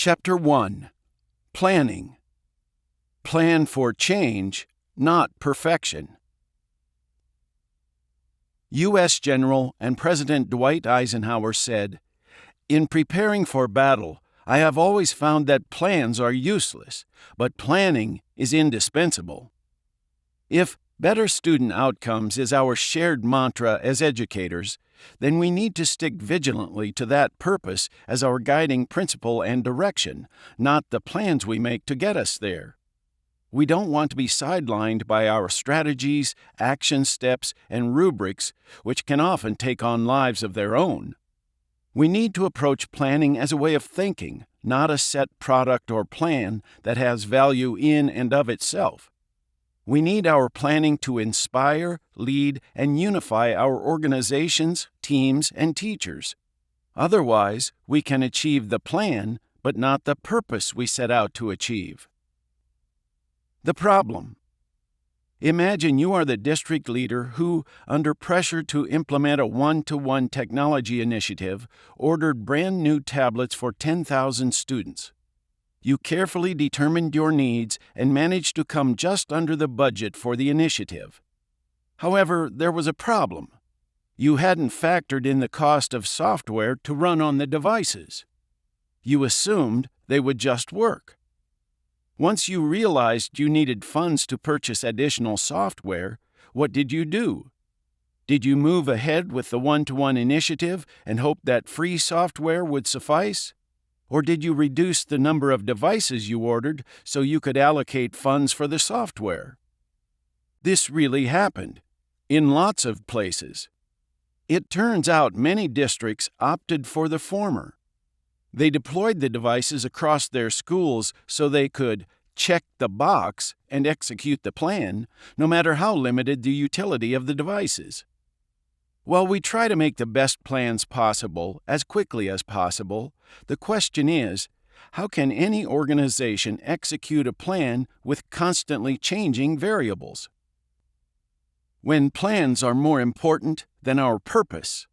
Chapter 1. Planning. Plan for change, not perfection. U.S. General and President Dwight Eisenhower said, "In preparing for battle, I have always found that plans are useless, but planning is indispensable." If better student outcomes is our shared mantra as educators, then we need to stick vigilantly to that purpose as our guiding principle and direction, not the plans we make to get us there. We don't want to be sidelined by our strategies, action steps, and rubrics, which can often take on lives of their own. We need to approach planning as a way of thinking, not a set product or plan that has value in and of itself. We need our planning to inspire, lead, and unify our organizations, teams, and teachers. Otherwise, we can achieve the plan, but not the purpose we set out to achieve. The problem. Imagine you are the district leader who, under pressure to implement a one-to-one technology initiative, ordered brand new tablets for 10,000 students. You carefully determined your needs and managed to come just under the budget for the initiative. However, there was a problem. You hadn't factored in the cost of software to run on the devices. You assumed they would just work. Once you realized you needed funds to purchase additional software, what did you do? Did you move ahead with the one-to-one initiative and hope that free software would suffice? Or did you reduce the number of devices you ordered so you could allocate funds for the software? This really happened, in lots of places. It turns out many districts opted for the former. They deployed the devices across their schools so they could check the box and execute the plan, no matter how limited the utility of the devices. While we try to make the best plans possible as quickly as possible, the question is, how can any organization execute a plan with constantly changing variables? When plans are more important than our purpose.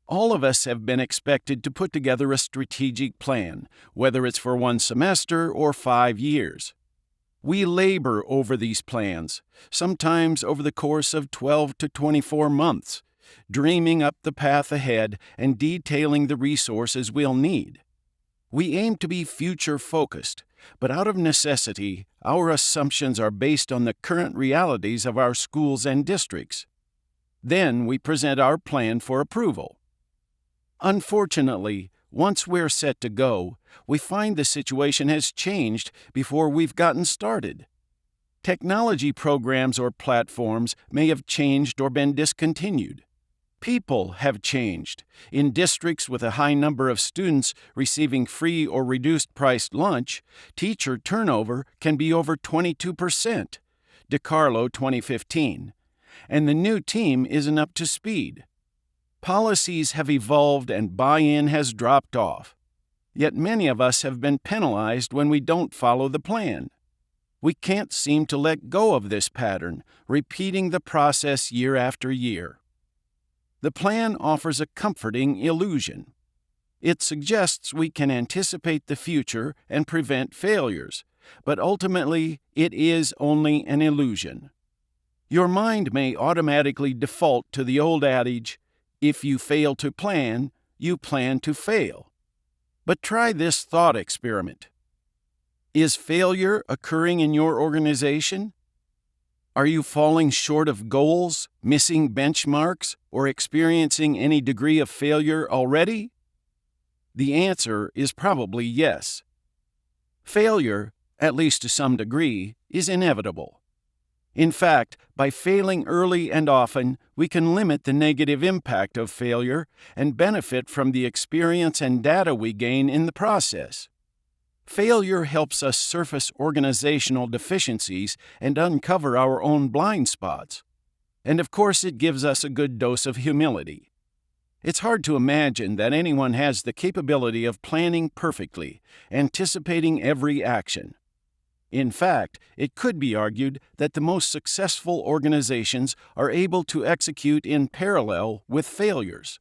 All of us have been expected to put together a strategic plan, whether it's for 1 semester or 5 years. We labor over these plans, sometimes over the course of 12 to 24 months, dreaming up the path ahead and detailing the resources we'll need. We aim to be future-focused, but out of necessity, our assumptions are based on the current realities of our schools and districts. Then we present our plan for approval. Unfortunately, once we're set to go, we find the situation has changed before we've gotten started. Technology programs or platforms may have changed or been discontinued. People have changed. In districts with a high number of students receiving free or reduced-priced lunch, teacher turnover can be over 22%, DeCarlo 2015, and the new team isn't up to speed. Policies have evolved and buy-in has dropped off. Yet many of us have been penalized when we don't follow the plan. We can't seem to let go of this pattern, repeating the process year after year. The plan offers a comforting illusion. It suggests we can anticipate the future and prevent failures, but ultimately it is only an illusion. Your mind may automatically default to the old adage, "If you fail to plan, you plan to fail." But try this thought experiment. Is failure occurring in your organization? Are you falling short of goals, missing benchmarks, or experiencing any degree of failure already? The answer is probably yes. Failure, at least to some degree, is inevitable. In fact, by failing early and often, we can limit the negative impact of failure and benefit from the experience and data we gain in the process. Failure helps us surface organizational deficiencies and uncover our own blind spots. And of course, it gives us a good dose of humility. It's hard to imagine that anyone has the capability of planning perfectly, anticipating every action. In fact, it could be argued that the most successful organizations are able to execute in parallel with failures.